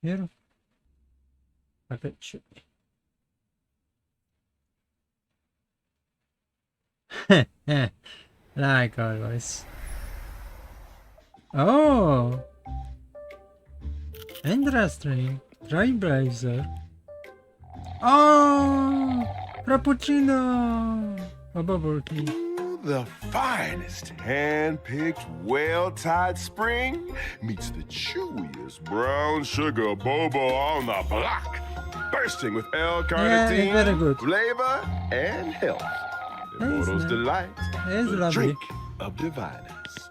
Here. Okay, shoot. Like always. Oh, interesting. Trailblazer. Oh, Frappuccino. A bubble tea. The finest hand-picked, well-tied spring meets the chewiest brown sugar boba on the block, bursting with L-carnitine, very good. flavor, and health. Immortal's nice. delight, It's the lovely. drink of diviners.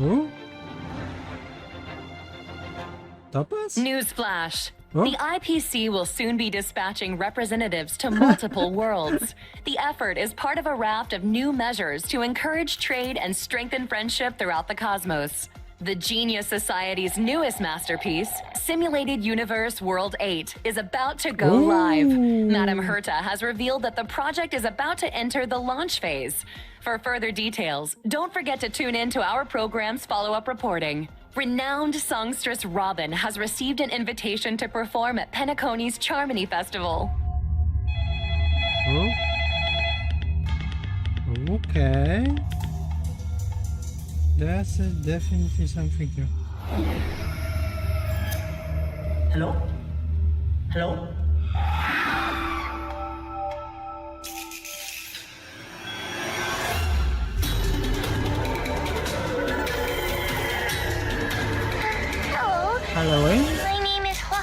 Oh, tapas? Newsflash. Oh. The IPC will soon be dispatching representatives to multiple worlds. The effort is part of a raft of new measures to encourage trade and strengthen friendship throughout the cosmos. The Genius Society's newest masterpiece, Simulated Universe World 8, is about to go live. Madame Herta has revealed that the project is about to enter the launch phase. For further details, don't forget to tune in to our program's follow-up reporting. Renowned songstress Robin has received an invitation to perform at Penacony's Charmony Festival. Oh. Okay. That's definitely something new. Hello? Hello? Hello. Halloween? My name is Hua.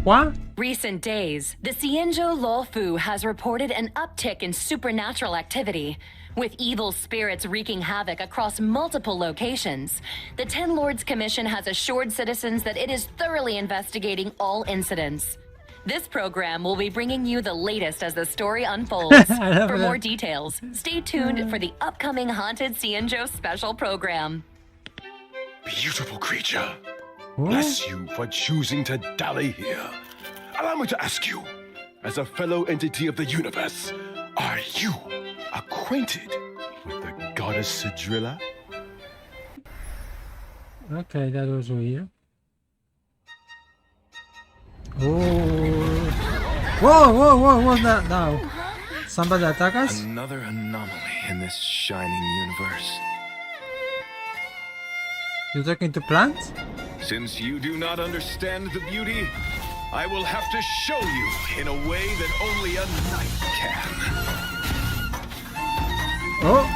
What? Recent days, the Xianzhou Luofu has reported an uptick in supernatural activity. With evil spirits wreaking havoc across multiple locations, the Ten Lords Commission has assured citizens that it is thoroughly investigating all incidents. This program will be bringing you the latest as the story unfolds. I love For that. more details, stay tuned for the upcoming Haunted Xianzhou special program. Beautiful creature, Oh. bless you for choosing to dally here. Allow me to ask you, as a fellow entity of the universe, are you acquainted with the goddess Sidrilla? Okay, that was weird. Oh. Whoa, what's that now? Somebody attack us? Another anomaly in this shining universe. You talking to plants? Since you do not understand the beauty, I will have to show you in a way that only a knight can. Oh.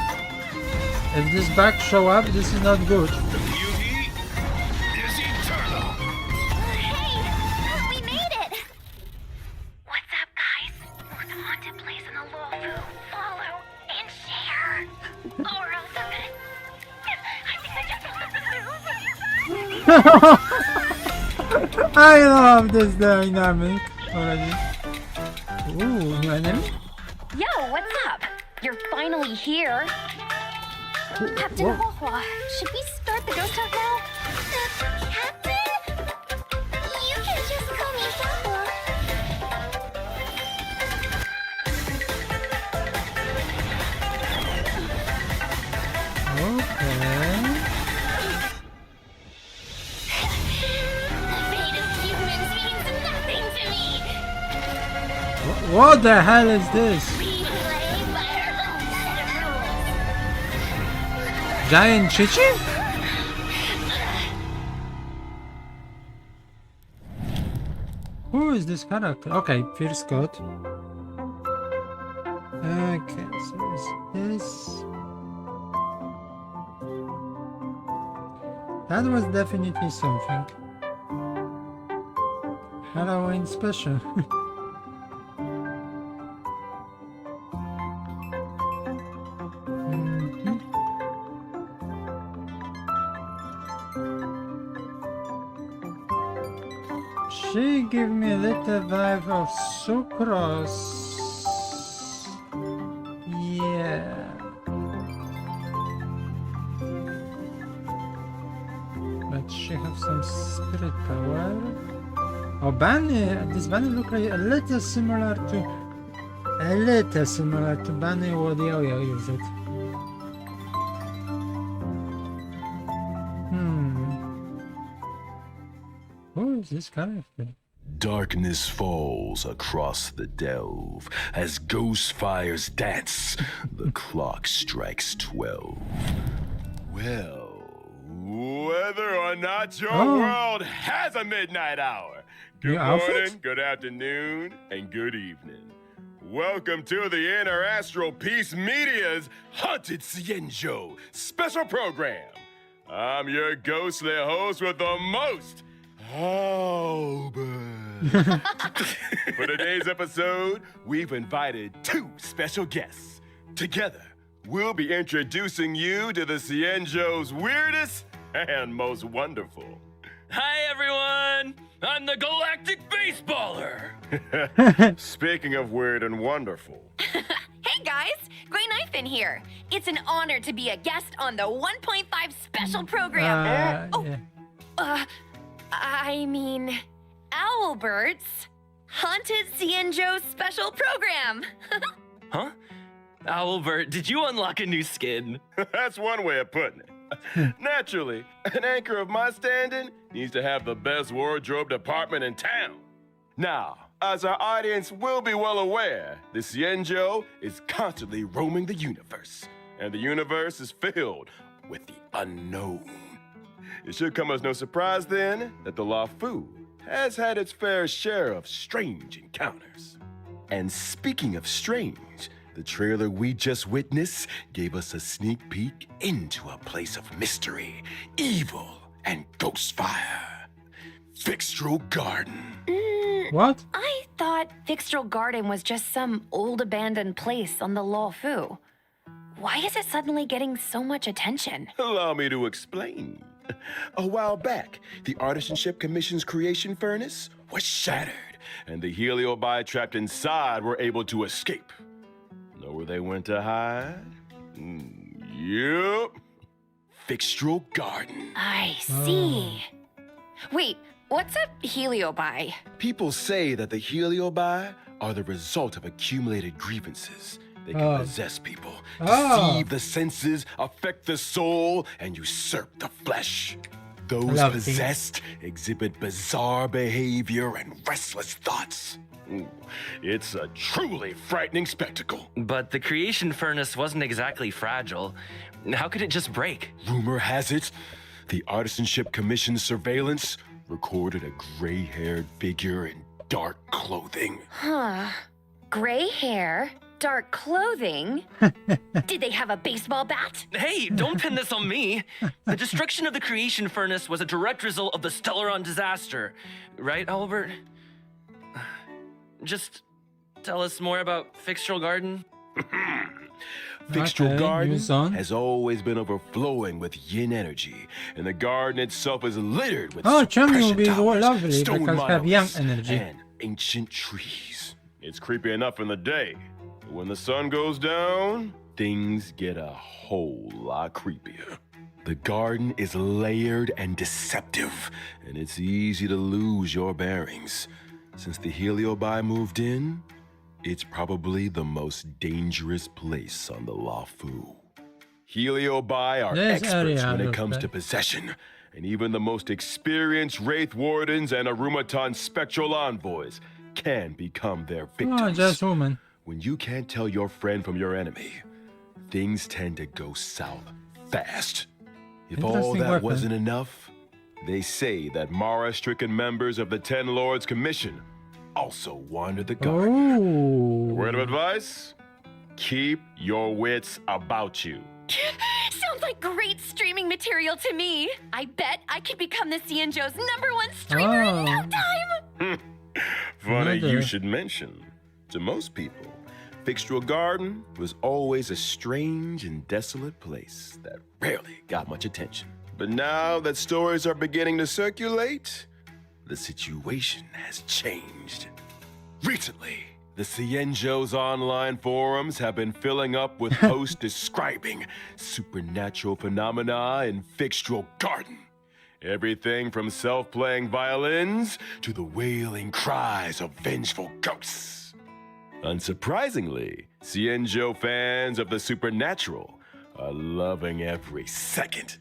If this back show up, this is not good. The beauty is eternal. Hey, we made it. What's up, guys? We're the haunted place in the Luofu. Follow and share. Or else I'm gonna. I think I just I love this dynamic already. Ooh, new enemy? Yo, what's up? You're finally here. Captain Whoa. Huohua, should we start the ghost talk now? Captain? You can just call me Huohua. Okay. The fate of humans means nothing to me. What the hell is this? We play by our own set of rules. Giant Chichi? Who is this character? Okay, Fierce God. Okay, so it's this. That was definitely something. Halloween special. Mhm. She gave me a little vibe of sucrose. Yeah. But she has some spirit power. Oh, Bunny! This Bunny look like a little similar to Bunny or the Oyo use it. Who's this character? Darkness falls across the delve as ghost fires dance. The clock strikes 12. Well, whether or not your world has a midnight hour, good New morning, outfit? good afternoon, and good evening. Welcome to the Inner Astral Peace Media's Haunted Cienjo special program. I'm your ghostly host with the most, Albert. For today's episode, we've invited two special guests. Together, we'll be introducing you to the Cienjo's weirdest and most wonderful. Hi, everyone! I'm the Galactic Baseballer! Speaking of weird and wonderful, Hey guys, Grey Knife in here. It's an honor to be a guest on the 1.5 special program. Yeah. I mean, Owlbert's Haunted Cienjo special program. Huh? Owlbert, did you unlock a new skin? that's one way of putting it. Naturally, an anchor of my standing needs to have the best wardrobe department in town. Now, as our audience will be well aware, the Cienjo is constantly roaming the universe, and the universe is filled with the unknown. It should come as no surprise then that the Lafu has had its fair share of strange encounters. And speaking of strange, the trailer we just witnessed gave us a sneak peek into a place of mystery, evil, and ghost fire. Fixtral Garden. What? I thought Fixtral Garden was just some old abandoned place on the Luofu. Why is it suddenly getting so much attention? Allow me to explain. A while back, the Artisanship Commission's creation furnace was shattered, and the heliobi trapped inside were able to escape. Know where they went to hide? Yup. Fixtral Garden. I see. Wait, what's a heliobi? People say that the heliobi are the result of accumulated grievances. They can possess people, deceive the senses, affect the soul, and usurp the flesh. Those possessed exhibit bizarre behavior and restless thoughts. It's a truly frightening spectacle. But the creation furnace wasn't exactly fragile. How could it just break? Rumor has it, the Artisanship Commission's surveillance recorded a gray-haired figure in dark clothing. Huh. Gray hair, dark clothing. Did they have a baseball bat? Hey, don't pin this on me. The destruction of the creation furnace was a direct result of the Stellaron disaster. Right, Albert? Just tell us more about Fixtral Garden. Fixtral Okay, Garden news on. has always been overflowing with yin energy, and the garden itself is littered with Chummy will suppression be towers, lovely stone because have yang monoliths, energy. and ancient trees. It's creepy enough in the day, but when the sun goes down, things get a whole lot creepier. The garden is layered and deceptive, and it's easy to lose your bearings. Since the heliobi moved in, it's probably the most dangerous place on the Luofu. Heliobi are This experts area when it looks comes bad. to possession, and even the most experienced Wraith Wardens and Arumaton Spectral Envoys can become their victims. Oh, just woman. When you can't tell your friend from your enemy, things tend to go south fast. If all Interesting that weapon. wasn't enough, they say that Mara-stricken members of the Ten Lords Commission also wander the garden. Oh. Word of advice? Keep your wits about you. Sounds like great streaming material to me. I bet I could become the Cienjo's #1 streamer in no time. Funny Mother. you should mention. To most people, Fixtral Garden was always a strange and desolate place that rarely got much attention. But now that stories are beginning to circulate, the situation has changed. Recently, the Cienjo's online forums have been filling up with posts describing supernatural phenomena in Fixtral Garden. Everything from self-playing violins to the wailing cries of vengeful ghosts. Unsurprisingly, Cienjo fans of the supernatural loving every second.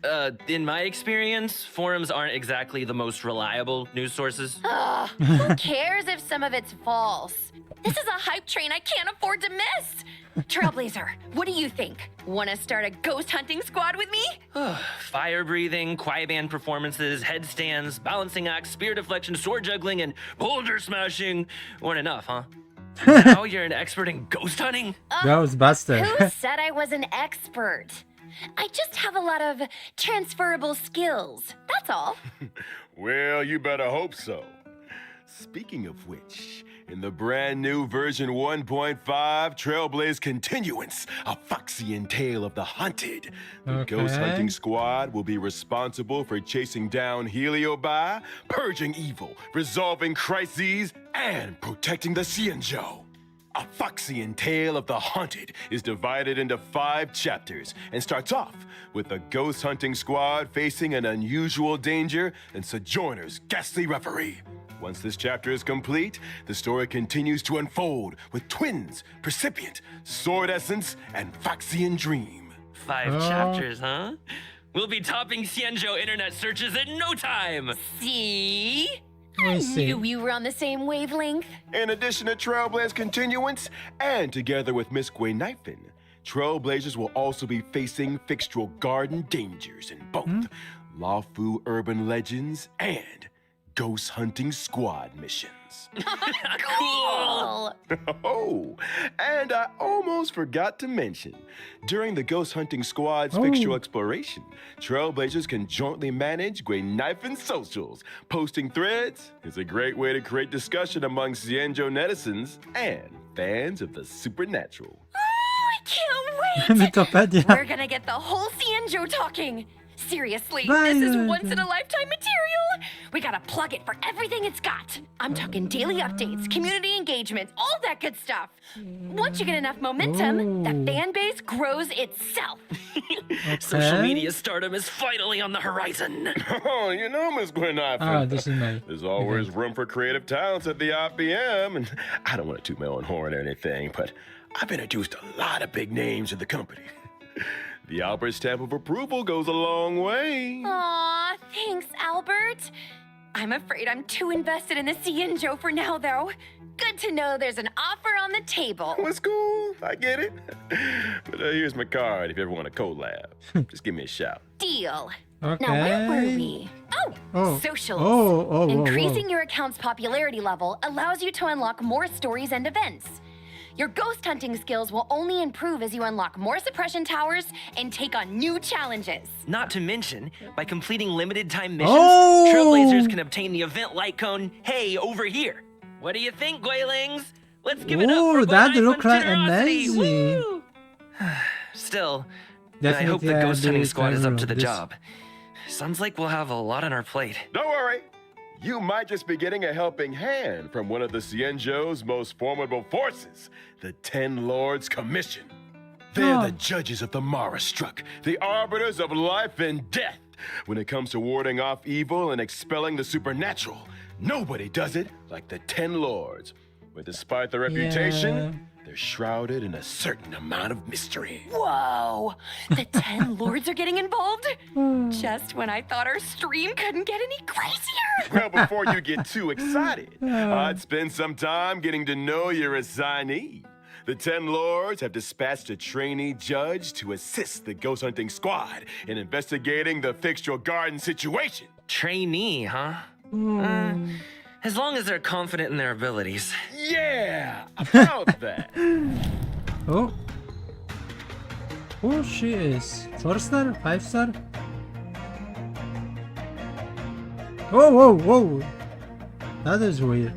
In my experience, forums aren't exactly the most reliable news sources. Ugh, who cares if some of it's false? This is a hype train I can't afford to miss. Trailblazer, what do you think? Want to start a ghost hunting squad with me? Fire breathing, quiet band performances, headstands, balancing acts, spear deflection, sword juggling, and boulder smashing weren't enough, huh? Now you're an expert in ghost hunting? Ghostbuster. Who said I was an expert? I just have a lot of transferable skills. That's all. Well, you better hope so. Speaking of which, in the brand new version 1.5 Trailblaze Continuance, a Foxian tale of the hunted, the Ghost Okay. Hunting Squad will be responsible for chasing down Heliobi, purging evil, resolving crises, and protecting the Xianzhou. A Foxian tale of the hunted is divided into 5 chapters and starts off with the Ghost Hunting Squad facing an unusual danger and Sojourner's ghastly reverie. Once this chapter is complete, the story continues to unfold with twins, Percipient, Sword Essence, and Foxian Dream. 5 chapters, huh? We'll be topping Xianzhou internet searches in no time. See? I I see. knew we were on the same wavelength. In addition to Trailblaze Continuance, and together with Miss Gwenyphon, Trailblazers will also be facing Fixtral Garden dangers in both Lawfu Urban Legends and Ghost Hunting Squad missions. Cool. Oh, and I almost forgot to mention, during the Ghost Hunting Squad's fixtural exploration, Trailblazers can jointly manage Gwenyphon's socials. Posting threads is a great way to create discussion among Xianzhou netizens and fans of the supernatural. I can't wait. Mythopedia. We're gonna get the whole Xianzhou talking. Seriously, this is once in a lifetime material. We gotta plug it for everything it's got. I'm talking daily updates, community engagement, all that good stuff. Once you get enough momentum, the fan base grows itself. Social media stardom is finally on the horizon. Oh, you know, Miss Gwenyphon. Ah, this is my. There's always room for creative talents at the IPM, and I don't want to toot my own horn or anything, but I've introduced a lot of big names in the company. The Albert stamp of approval goes a long way. Aw, thanks, Albert. I'm afraid I'm too invested in the Xianzhou for now, though. Good to know there's an offer on the table. What's cool? I get it. But here's my card if you ever want to collab. Just give me a shout. Deal. Okay. Now, where were we? Oh. Socials. Oh, Increasing your account's popularity level allows you to unlock more stories and events. Your ghost hunting skills will only improve as you unlock more suppression towers and take on new challenges. Not to mention, by completing limited time missions, Oh! Trailblazers can obtain the event light cone, hey, over here. What do you think, Guilings? Let's give it up Ooh, for that Gwenyphon look like generosity. amazing. Woo! Still, I Definitely hope the Ghost Hunting be Squad is up viral, to the this. job. Sounds like we'll have a lot on our plate. Don't worry. You might just be getting a helping hand from one of the Xianzhou's most formidable forces, the 10 Lords Commission. They're the judges of the Mara Struck, the arbiters of life and death. When it comes to warding off evil and expelling the supernatural, nobody does it like the 10 Lords. But despite their reputation, they're shrouded in a certain amount of mystery. Whoa! The 10 lords are getting involved? Just when I thought our stream couldn't get any crazier! Well, before you get too excited, I'd spend some time getting to know your assignee. The 10 Lords have dispatched a trainee judge to assist the Ghost Hunting Squad in investigating the Fixtral Garden situation. Trainee, huh? As long as they're confident in their abilities. Yeah, about that. Oh. Oh, she is. 4-star? 5-star? Whoa, whoa, whoa. That is weird.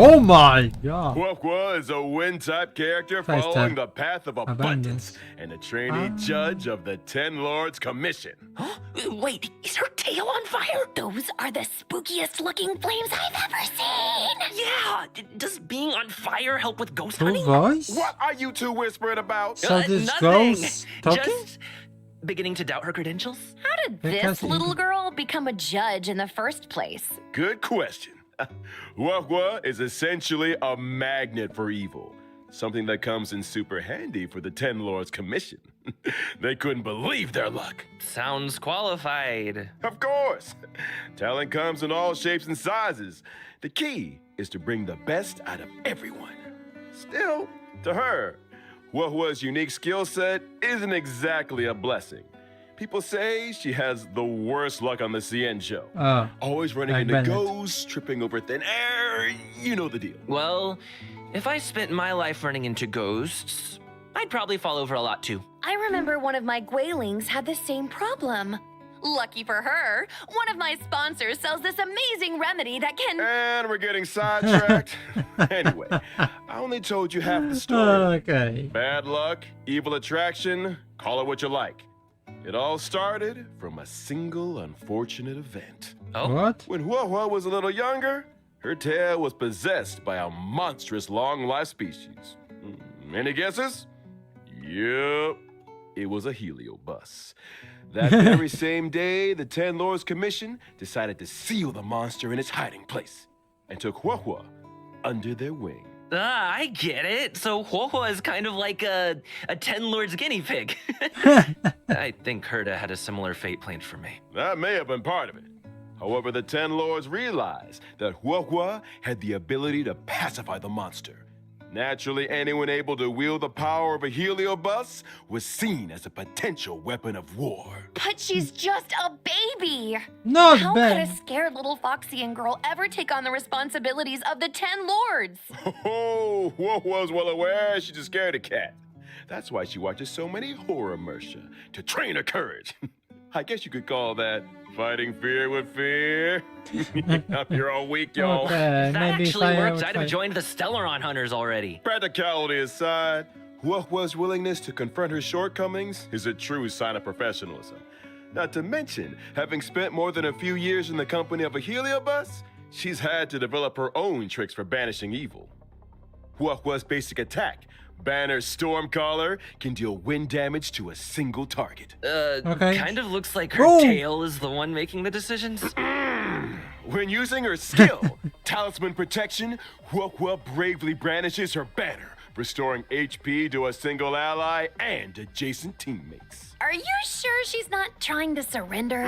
Oh my god. Quokwa is a wind-type character 5-star. following the path of abundance Abundance. and a trainee judge of the 10 Lords Commission. Wait, is her tail on fire? Those are the spookiest looking flames I've ever seen! Yeah, does being on fire help with ghost Two hunting? voice? What are you two whispering about? So this Nothing. ghost talking? Just beginning to doubt her credentials? How did Because this little girl become a judge in the first place? Good question. Huahua is essentially a magnet for evil, something that comes in super handy for the Ten Lords Commission. They couldn't believe their luck. Sounds qualified. Of course. Talent comes in all shapes and sizes. The key is to bring the best out of everyone. Still, to her, Huahua's unique skill set isn't exactly a blessing. People say she has the worst luck on the CN show. Always running like into Bennett. ghosts, tripping over thin air, you know the deal. Well, if I spent my life running into ghosts, I'd probably fall over a lot too. I remember one of my Guailings had the same problem. Lucky for her, one of my sponsors sells this amazing remedy that can... And we're getting sidetracked. Anyway, I only told you half the story. Okay. Bad luck, evil attraction, call it what you like. It all started from a single unfortunate event. Oh, What? When Huahua was a little younger, her tail was possessed by a monstrous long-life species. Any guesses? Yep, it was a heliobus. That very same day, the Ten Lords Commission decided to seal the monster in its hiding place and took Huahua under their wing. I get it. So Huahua is kind of like a 10 Lords guinea pig. I think Herta had a similar fate planned for me. That may have been part of it. However, the Ten Lords realized that Huahua had the ability to pacify the monster. Naturally, anyone able to wield the power of a heliobus was seen as a potential weapon of war. But she's just a baby! Not How could a bad. scared little Foxian girl ever take on the responsibilities of the 10 Lords? Oh, Huahua's well aware she's a scaredy cat. That's why she watches so many horror mercia to train her courage. I guess you could call that fighting fear with fear. You're all weak, y'all. Okay, That maybe actually fire works. with I'd have fire. joined the Stellaron Hunters already. Practicality aside, Huahua's willingness to confront her shortcomings is a true sign of professionalism. Not to mention, having spent more than a few years in the company of a heliobus, she's had to develop her own tricks for banishing evil. Huahua's basic attack, Banner's Stormcaller, can deal wind damage to a single target. Okay. Kind of looks like her Oh. tail is the one making the decisions. When using her skill, Talisman Protection, Huahua bravely brandishes her banner, restoring HP to a single ally and adjacent teammates. Are you sure she's not trying to surrender?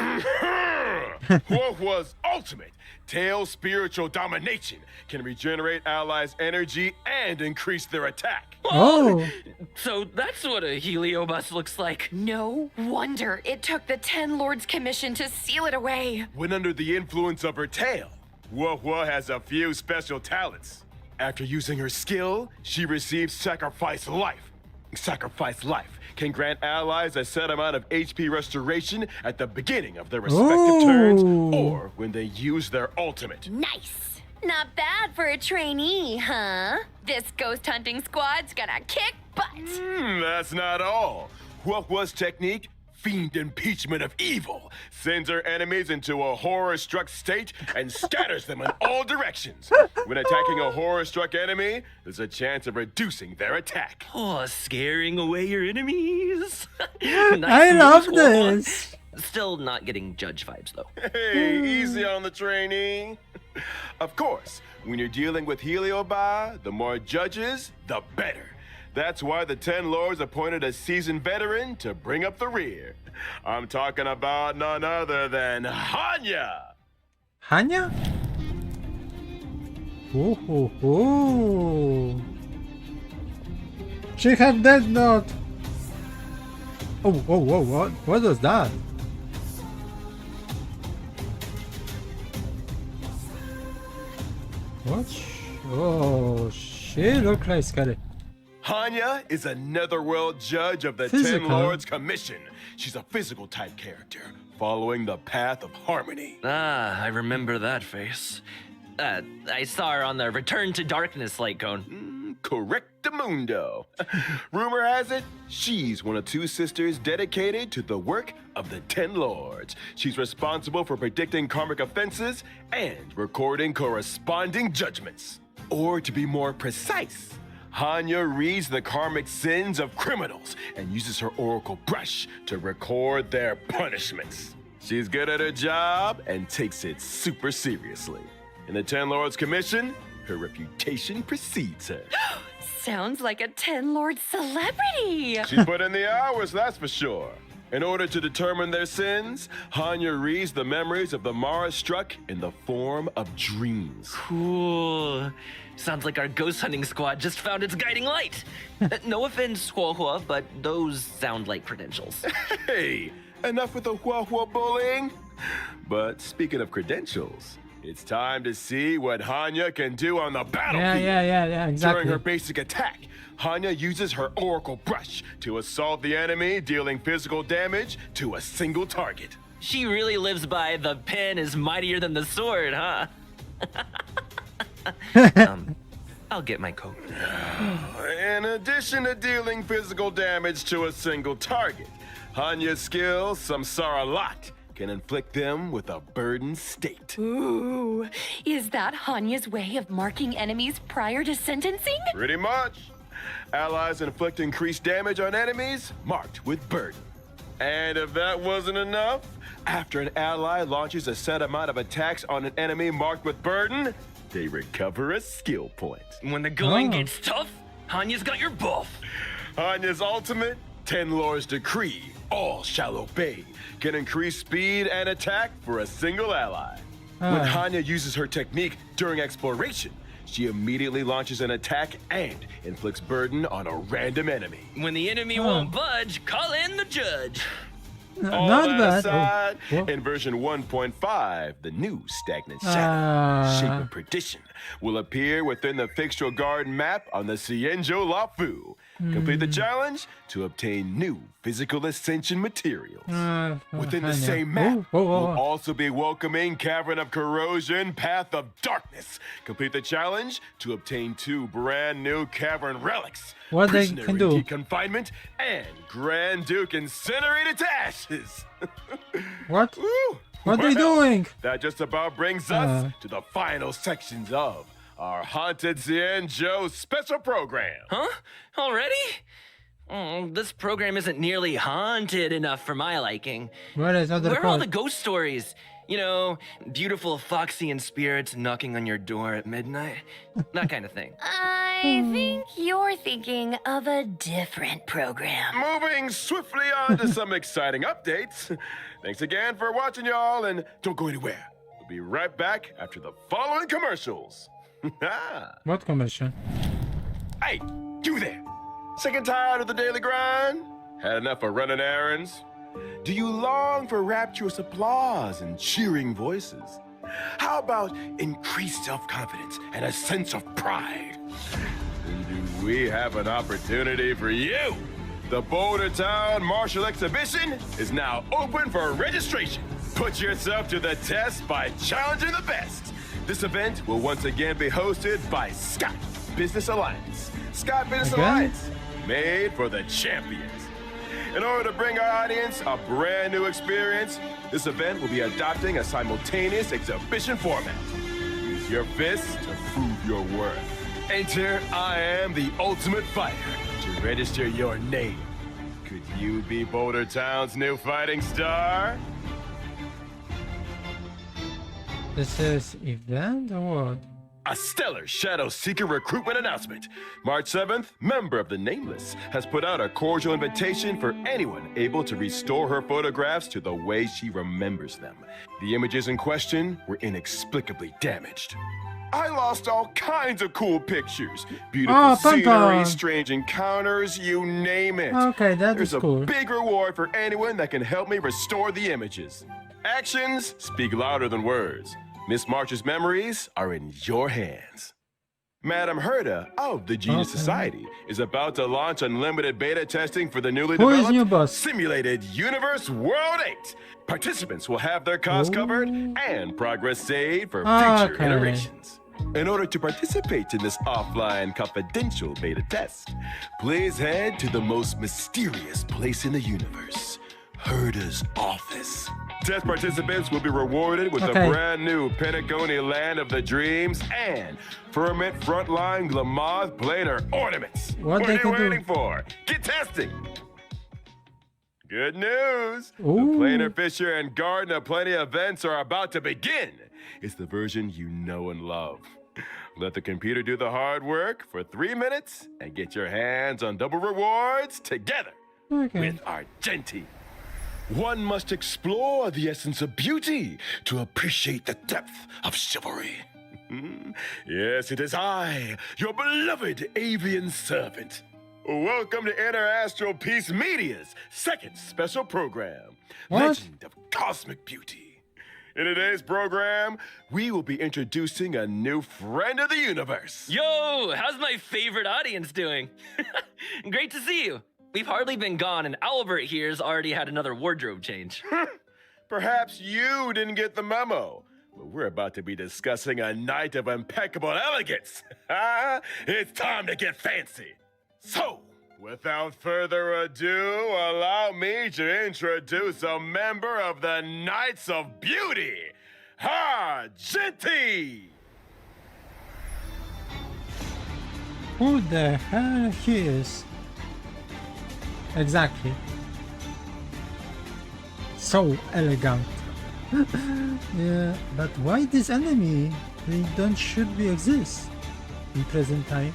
Huahua's ultimate tail spiritual domination can regenerate allies' energy and increase their attack. Oh. So that's what a heliobus looks like. No wonder it took the 10 Lords Commission to seal it away. When under the influence of her tail, Huahua has a few special talents. After using her skill, she receives Sacrifice Life. Sacrifice Life can grant allies a set amount of HP restoration at the beginning of their respective turns Ooh. or when they use their ultimate. Nice. Not bad for a trainee, huh? This ghost hunting squad's gonna kick butt. That's not all. Huahua's technique, Fiend Impeachment of Evil, sends her enemies into a horror-struck state and scatters them in all directions. When attacking a horror-struck enemy, there's a chance of reducing their attack. Oh, scaring away your enemies. I Nice love moves, Huahua. this. Still not getting judge vibes though. Hey, easy on the trainee. Of course, when you're dealing with Heliobi, the more judges, the better. That's why the 10 Lords appointed a seasoned veteran to bring up the rear. I'm talking about none other than Hanya. Hanya? Ooh, ooh, ooh. She have Death Note. Oh, what was that? What? Oh, she look like scary. Hanya is a netherworld judge of the Physical? 10 Lords Commission. She's a physical type character, following the path of harmony. Ah, I remember that face. I saw her on the Return to Darkness light cone. Correctamundo. Rumor has it, she's one of two sisters dedicated to the work of the 10 Lords. She's responsible for predicting karmic offenses and recording corresponding judgments. Or to be more precise, Hanya reads the karmic sins of criminals and uses her oracle brush to record their punishments. She's good at her job and takes it super seriously. In the Ten Lords Commission, her reputation precedes her. Sounds like a 10 Lord celebrity. She's put in the hours, that's for sure. In order to determine their sins, Hanya reads the memories of the Mara struck in the form of dreams. Cool. Sounds like our ghost hunting squad just found its guiding light. No offense, Hua Hua, but those sound like credentials. Hey, enough with the hua bullying. But speaking of credentials, it's time to see what Hanya can do on the battlefield. Yeah, exactly. During her basic attack, Hanya uses her Oracle Brush to assault the enemy, dealing physical damage to a single target. She really lives by the pen is mightier than the sword, huh? I'll get my coat. In addition to dealing physical damage to a single target, Hanya's skill, Samsara Lot, can inflict them with a burdened state. Ooh, is that Hanya's way of marking enemies prior to sentencing? Pretty much. Allies inflict increased damage on enemies marked with burden. And if that wasn't enough, after an ally launches a set amount of attacks on an enemy marked with burden, they recover a skill point. When the going gets tough, Hanya's got your buff. Hanya's ultimate, Ten Lords Decree, all shall obey, can increase speed and attack for a single ally. When Hanya uses her technique during exploration, she immediately launches an attack and inflicts burden on a random enemy. When the enemy won't budge, call in the judge. All Not that bad. aside, Oh. in version 1.5, the new stagnant shadow, Shape of Perdition, will appear within the Fixtural Garden map on the Cienjo Lafu. Complete the challenge to obtain new physical ascension materials. Within the same map, we'll also be welcoming Cavern of Corrosion, Path of Darkness. Complete the challenge to obtain 2 brand new cavern relics. What they Prisoner can in do. Deep Confinement and Grand Duke Incinerated to Ashes. What? Woo! What are they Well, doing? That just about brings us to the final sections of our Haunted Cienjo special program. Huh? Already? This program isn't nearly haunted enough for my liking. What is other Where are all part? the ghost stories? You know, beautiful Foxian spirits knocking on your door at midnight? That kind of thing. I think you're thinking of a different program. Moving swiftly on to some exciting updates. Thanks again for watching, y'all, and don't go anywhere. We'll be right back after the following commercials. What commission? Hey, you there! Sick and tired of the daily grind? Had enough of running errands? Do you long for rapturous applause and cheering voices? How about increased self-confidence and a sense of pride? Then do we have an opportunity for you? The Boulder Town Martial Exhibition is now open for registration. Put yourself to the test by challenging the best. This event will once again be hosted by Scott Business Alliance. Scott Business Again? Alliance, made for the champions. In order to bring our audience a brand new experience, this event will be adopting a simultaneous exhibition format. Use your fists to prove your worth. Enter I Am the Ultimate Fighter to register your name. Could you be Boulder Town's new fighting star? This is event or what? A stellar Shadow Seeker recruitment announcement. March 7th, member of the Nameless has put out a cordial invitation for anyone able to restore her photographs to the way she remembers them. The images in question were inexplicably damaged. I lost all kinds of cool pictures. Beautiful scenery, Papa. strange encounters, you name it. Okay, that There's is a cool. big reward for anyone that can help me restore the images. Actions speak louder than words. Miss March's memories are in your hands. Madam Herda of the Genius Okay. Society is about to launch unlimited beta testing for the newly Who is developed new boss? Simulated Universe World 8. Participants will have their costs covered and progress saved for future Okay. iterations. In order to participate in this offline confidential beta test, please head to the most mysterious place in the universe, Herda's office. Test participants will be rewarded with Okay. a brand new Pentagoni Land of the Dreams and Firmament Frontline Glamath Planar Ornaments. What are they you can do? waiting for? Get testing! Good news! Ooh. The Planar Fisher and Garden of Plenty events are about to begin. is the version you know and love. Let the computer do the hard work for 3 minutes and get your hands on double rewards together Okay. with Argenti. One must explore the essence of beauty to appreciate the depth of chivalry. Yes, it is I, your beloved avian servant. Welcome to Inner Astral Peace Media's second special program, What? Legend of Cosmic Beauty. In today's program, we will be introducing a new friend of the universe. Yo, how's my favorite audience doing? Great to see you. We've hardly been gone, and Albert here's already had another wardrobe change. Perhaps you didn't get the memo, but we're about to be discussing a night of impeccable elegance. It's time to get fancy. So, without further ado, allow me to introduce a member of the Knights of Beauty, Argenti! Who the hell he is? Exactly. So elegant. Yeah, but why this enemy? They don't should be exist in present time.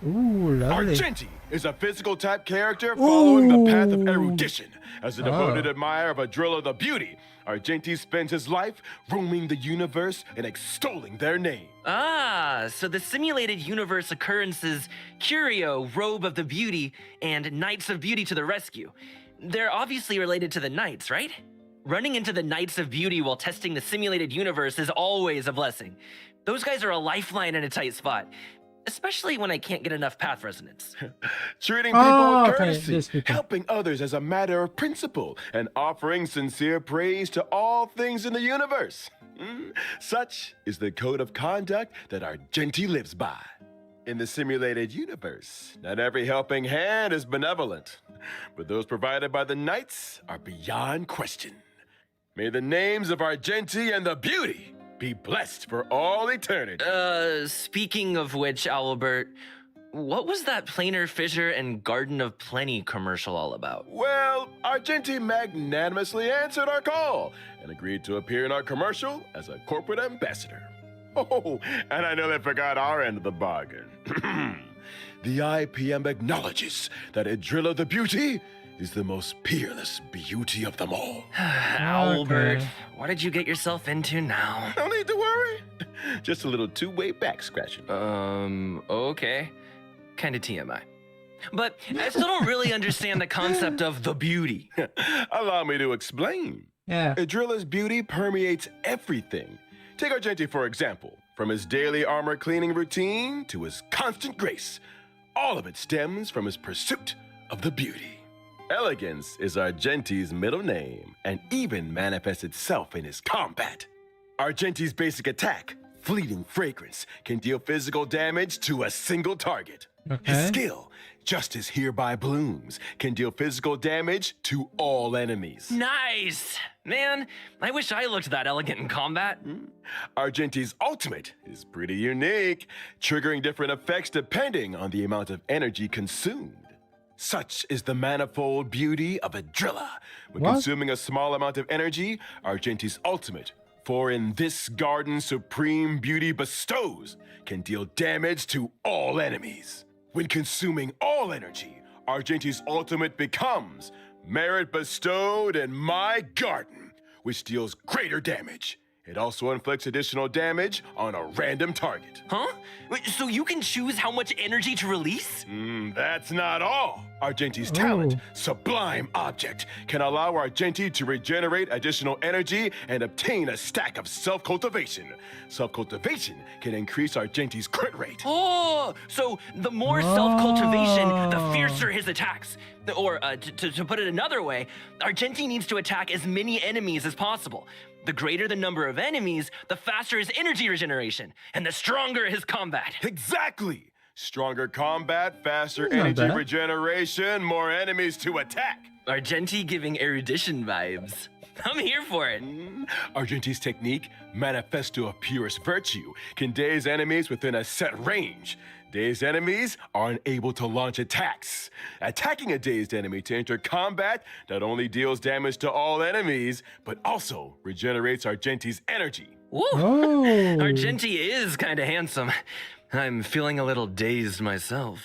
Ooh, lovely. Argenti is a physical type character following the path of Ooh. erudition. As a devoted Oh. admirer of Adrilla the Beauty, Argenti spends his life roaming the universe and extolling their name. Ah, so the simulated universe occurrences Curio, Robe of the Beauty, and Knights of Beauty to the rescue. They're obviously related to the Knights, right? Running into the Knights of Beauty while testing the simulated universe is always a blessing. Those guys are a lifeline in a tight spot, especially when I can't get enough path resonance. Treating people Oh, with okay, courtesy, these people. helping others as a matter of principle, and offering sincere praise to all things in the universe. Such is the code of conduct that Argenti lives by. In the simulated universe, not every helping hand is benevolent, but those provided by the Knights are beyond question. May the names of Argenti and the Beauty be blessed for all eternity. Speaking of which, Albert, what was that Planar Fissure and Garden of Plenty commercial all about? Well, Argenti magnanimously answered our call and agreed to appear in our commercial as a corporate ambassador. Oh, and I nearly forgot our end of the bargain. The IPM acknowledges that Adrilla the Beauty is the most peerless beauty of them all. Albert, Okay. what did you get yourself into now? No need to worry. Just a little two-way back scratching. Okay. Kinda TMI. But I still don't really understand the concept of the beauty. Allow me to explain. Yeah. Adrilla's beauty permeates everything. Take Argenti, for example. From his daily armor cleaning routine to his constant grace, all of it stems from his pursuit of the beauty. Elegance is Argenti's middle name and even manifests itself in his combat. Argenti's basic attack, Fleeting Fragrance, can deal physical damage to a single target. Okay. His skill, Justice Hereby Blooms, can deal physical damage to all enemies. Nice! Man, I wish I looked that elegant in combat. Argenti's ultimate is pretty unique, triggering different effects depending on the amount of energy consumed. Such is the manifold beauty of Adrilla. When What? consuming a small amount of energy, Argenti's ultimate, for in this garden supreme beauty bestows, can deal damage to all enemies. When consuming all energy, Argenti's ultimate becomes Merit Bestowed in My Garden, which deals greater damage. It also inflicts additional damage on a random target. Huh? Wait, so you can choose how much energy to release? That's not all. Argenti's talent, Oh. Sublime Object, can allow Argenti to regenerate additional energy and obtain a stack of self-cultivation. Self-cultivation can increase Argenti's crit rate. Oh, so the more self-cultivation, the fiercer his attacks. Or, to put it another way, Argenti needs to attack as many enemies as possible. The greater the number of enemies, the faster his energy regeneration, and the stronger his combat. Exactly. Stronger combat, faster Not energy bad. regeneration, more enemies to attack. Argenti giving erudition vibes. I'm here for it. Argenti's technique, Manifesto of Purest Virtue, can daze enemies within a set range. Dazed enemies are unable to launch attacks. Attacking a dazed enemy to enter combat not only deals damage to all enemies, but also regenerates Argenti's energy. Woo! Oh. Argenti is kind of handsome. I'm feeling a little dazed myself.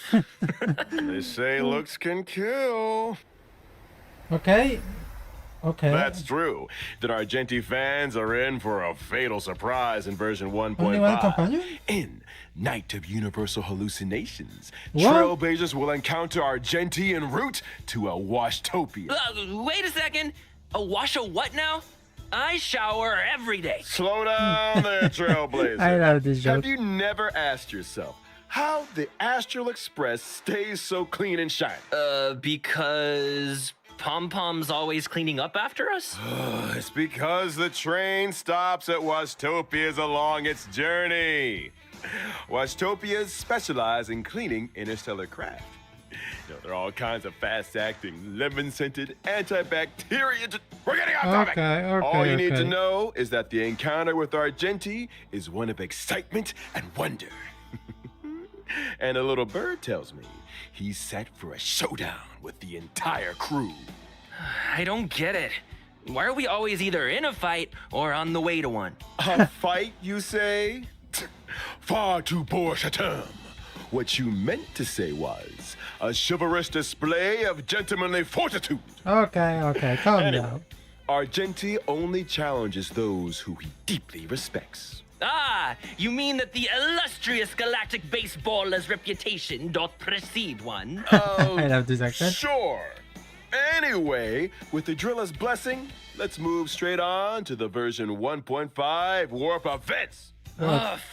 They say looks can kill. Okay. Okay. That's true. That Argenti fans are in for a fatal surprise in version Only one 1.5. companion? In Night of Universal Hallucinations, What? Trailblazers will encounter Argenti en route to a Washtopia. Wait a second. A wash of what now? I shower every day. Slow down there, Trailblazer. I love this joke. Have you never asked yourself how the Astral Express stays so clean and shiny? Because Pom Pom's always cleaning up after us? It's because the train stops at Washtopias along its journey. Washtopias specialize in cleaning interstellar craft. You know, there are all kinds of fast-acting, lemon-scented, antibacterial... We're getting off topic! Okay, All you need to okay. know is that the encounter with Argenti is one of excitement and wonder. And a little bird tells me he's set for a showdown with the entire crew. I don't get it. Why are we always either in a fight or on the way to one? A fight, you say? Far too bourge a term. What you meant to say was a chivalrous display of gentlemanly fortitude. Okay, calm Anyway, down. Argenti only challenges those who he deeply respects. Ah, you mean that the illustrious galactic baseballer's reputation doth precede one? I love this accent. Sure. Anyway, with the driller's blessing, let's move straight on to the version 1.5 warp events.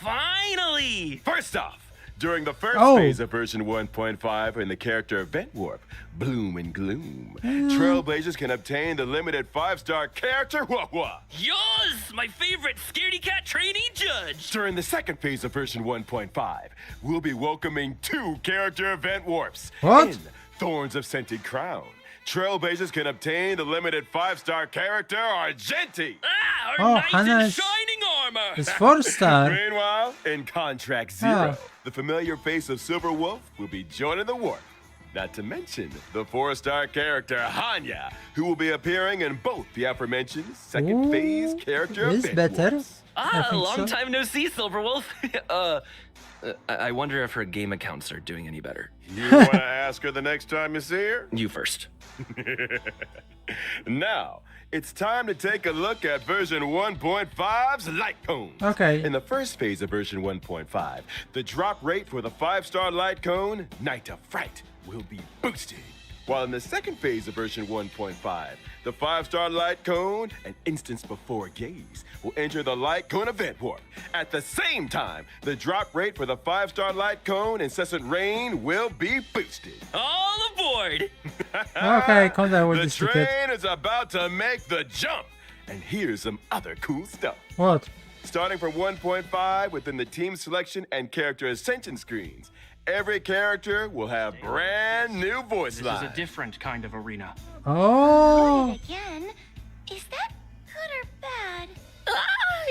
Finally! First off, during the first Oh. phase of version 1.5 in the character event warp, Bloom and Gloom, Trailblazers can obtain the limited 5-star character Wah-Wah. Yours, my favorite scaredy cat trainee judge! During the second phase of version 1.5, we'll be welcoming 2 character event warps. What? In Thorns of Scented Crown, Trailblazers can obtain the limited 5-star character Argenti. Ah, Oh, our knight in Hannah's- shining armor! It's 4-star. Meanwhile, in Contract Zero, Oh. the familiar face of Silver Wolf will be joining the warp. Not to mention the 4-star character Hanya, who will be appearing in both the aforementioned second phase character Is event better. warps. I think Long so. time no see, Silverwolf. I wonder if her game accounts are doing any better. You want to ask her the next time you see her? You first. Now, it's time to take a look at version 1.5's light cones. Okay. In the first phase of version 1.5, the drop rate for the 5-star light cone, Night of Fright, will be boosted. While in the second phase of version 1.5, the 5-star light cone, an instance before gaze, will enter the light cone event warp. At the same time, the drop rate for the 5-star light cone, Incessant Rain, will be boosted. All aboard! Okay, calm down with The this ticket. train is about to make the jump. And here's some other cool stuff. What? Starting from 1.5 within the team selection and character ascension screens, every character will have brand new voice This lines. is a different kind of arena. Oh. Again? Is that good or bad?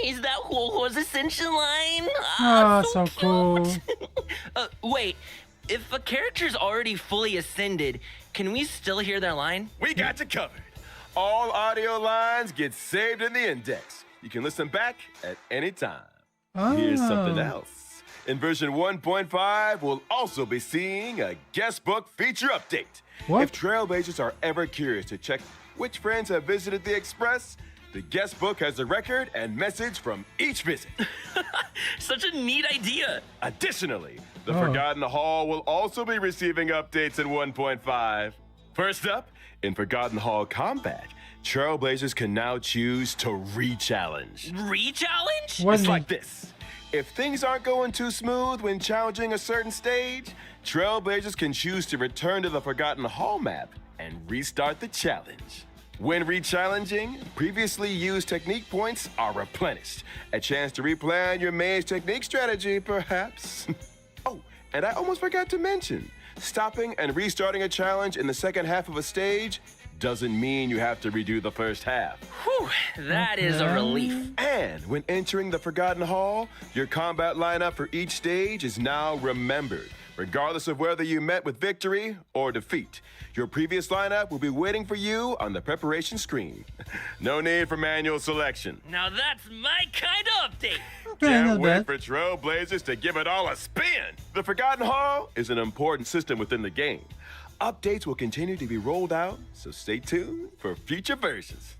Is that Huohuo's ascension line? Oh, so cool. Wait, if a character's already fully ascended, can we still hear their line? We got you covered. All audio lines get saved in the index. You can listen back at any time. Here's something Oh. else. In version 1.5, we'll also be seeing a guest book feature update. What? If Trailblazers are ever curious to check which friends have visited the Express, the guest book has a record and message from each visit. Such a neat idea. Additionally, the Oh. Forgotten Hall will also be receiving updates in 1.5. First up, in Forgotten Hall Combat, Trailblazers can now choose to re-challenge. Re-challenge? What? It's like this. If things aren't going too smooth when challenging a certain stage, Trailblazers can choose to return to the Forgotten Hall map and restart the challenge. When re-challenging, previously used technique points are replenished. A chance to replan your maze technique strategy, perhaps. Oh, and I almost forgot to mention, stopping and restarting a challenge in the second half of a stage doesn't mean you have to redo the first half. Whew, that is a relief. And when entering the Forgotten Hall, your combat lineup for each stage is now remembered, regardless of whether you met with victory or defeat. Your previous lineup will be waiting for you on the preparation screen. No need for manual selection. Now that's my kind of update. Okay, Can't not wait bad. for Trailblazers to give it all a spin. The Forgotten Hall is an important system within the game. Updates will continue to be rolled out, so stay tuned for future versions.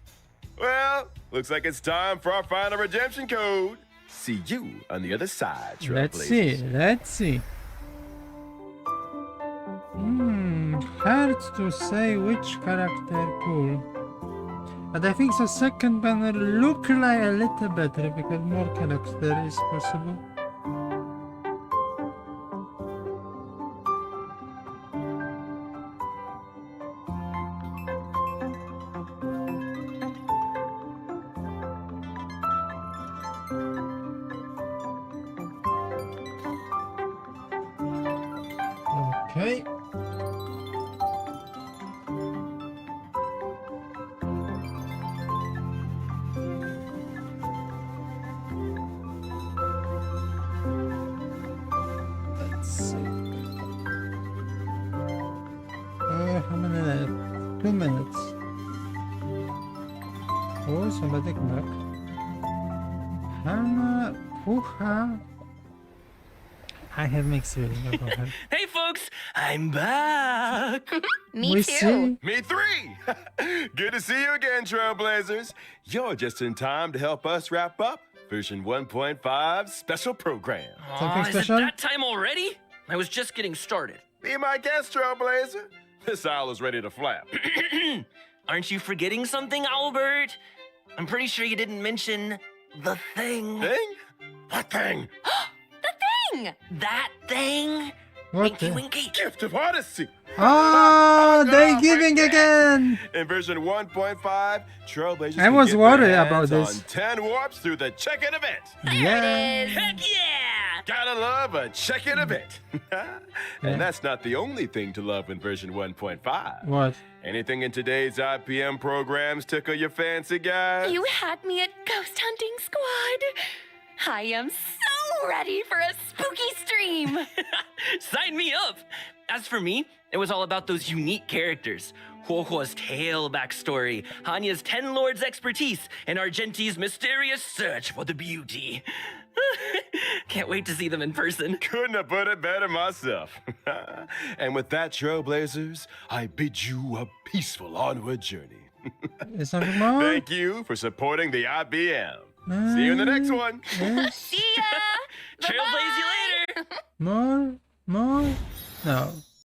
Well, looks like it's time for our final redemption code. See you on the other side, Trailblazers. Let's see. Hard to say which character cool. But I think the second banner look like a little better because more character is possible. Okay. Let's see. How many left? 2 minutes. Oh, somebody come back. Hannah, Puha. I have mixed feelings about her. Hey folks, I'm back. Me We too. see. Me three! Good to see you again, Trailblazers. You're just in time to help us wrap up version 1.5 special program. Something Is it special? that time already? I was just getting started. Be my guest, Trailblazer. This owl is ready to flap. Aren't you forgetting something, Albert? I'm pretty sure you didn't mention the thing. Thing? What thing? That thing? What Winky the? Winky. Gift of Odyssey. Oh, they Oh, giving my again! In version 1.5, Trailblazers I can was get worried their about hands this. on 10 warps through the check-in event. Yeah. Heck yeah! Gotta love a check-in event. And that's not the only thing to love in version 1.5. What? Anything in today's IPM programs tickle your fancy, guys? You had me at Ghost Hunting Squad. I am so ready for a spooky stream. Sign me up! As for me, it was all about those unique characters. Huohuo's tale backstory, Hanya's 10 Lords expertise, and Argenti's mysterious search for the beauty. Can't wait to see them in person. Couldn't have put it better myself. And with that, Trailblazers, I bid you a peaceful onward journey. Is something more? Thank you for supporting the IBM. See you in the next one. Yes. See ya. Trailblaze you later! More? No.